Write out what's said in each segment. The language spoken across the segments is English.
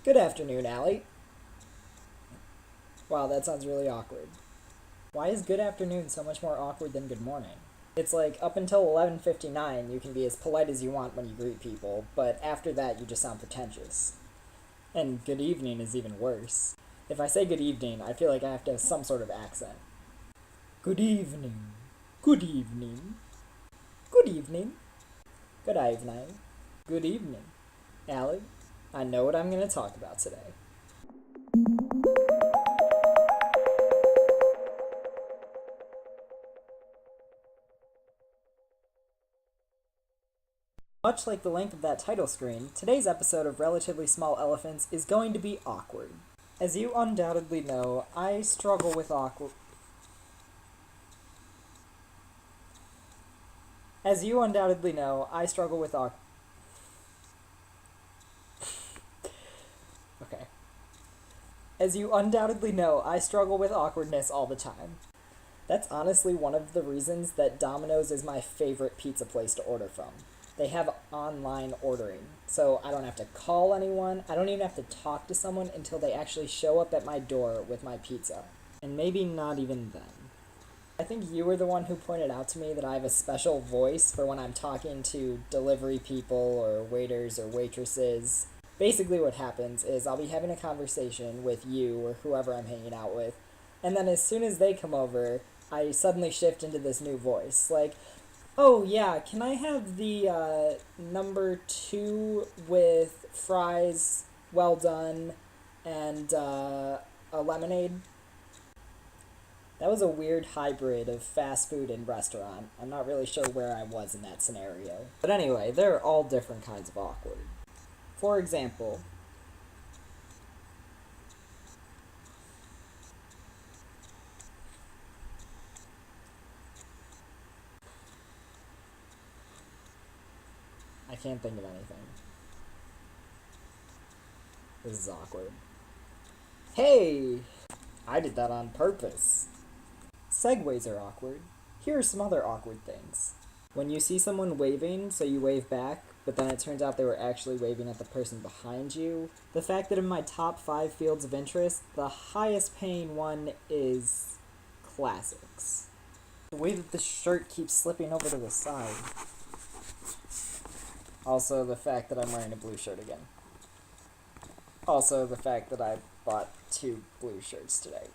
Good afternoon, Allie. Wow, that sounds really awkward. Why is good afternoon so much more awkward than good morning? It's like up until 11:59 you can be as polite as you want when you greet people, but after that you just sound pretentious. And good evening is even worse. If I say good evening, I feel like I have to have some sort of accent. Good evening. Good evening. Good evening. Good evening. Good evening. Allie, I know what I'm going to talk about today. Much like the length of that title screen, today's episode of Relatively Small Elephants is going to be awkward. As you undoubtedly know, I struggle with awkward. As you undoubtedly know, I struggle with awkward. Okay. As you undoubtedly know, I struggle with awkwardness all the time. That's honestly one of the reasons that Domino's is my favorite pizza place to order from. They have online ordering, so I don't have to call anyone, I don't even have to talk to someone until they actually show up at my door with my pizza. And maybe not even then. I think you were the one who pointed out to me that I have a special voice for when I'm talking to delivery people or waiters or waitresses. Basically what happens is I'll be having a conversation with you or whoever I'm hanging out with, and then as soon as they come over, I suddenly shift into this new voice. Like, oh yeah, can I have the number 2 with fries, well done, and a lemonade? That was a weird hybrid of fast food and restaurant. I'm not really sure where I was in that scenario. But anyway, there are all different kinds of awkward. For example, I can't think of anything. This is awkward. Hey! I did that on purpose. Segways are awkward. Here are some other awkward things. When you see someone waving, so you wave back, but then it turns out they were actually waving at the person behind you. The fact that in my top 5 fields of interest, the highest paying one is classics. The way that this shirt keeps slipping over to the side. Also, the fact that I'm wearing a blue shirt again. Also, the fact that I bought 2 blue shirts today.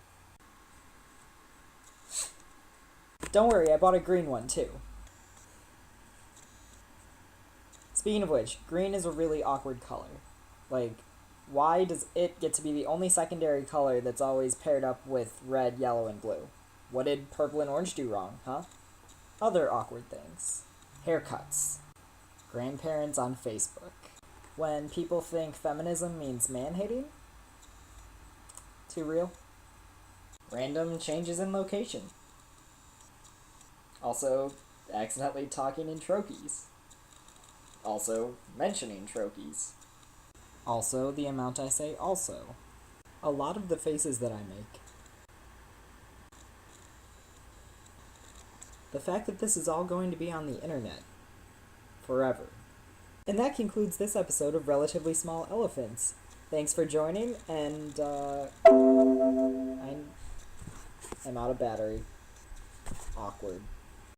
Don't worry, I bought a green one too. Speaking of which, green is a really awkward color. Like, why does it get to be the only secondary color that's always paired up with red, yellow, and blue? What did purple and orange do wrong, huh? Other awkward things. Haircuts. Grandparents on Facebook. When people think feminism means man-hating? Too real? Random changes in location. Also, accidentally talking in trochees. Also, mentioning trochees. Also, the amount I say also. A lot of the faces that I make. The fact that this is all going to be on the internet. Forever. And that concludes this episode of Relatively Small Elephants. Thanks for joining, and I'm out of battery. Awkward.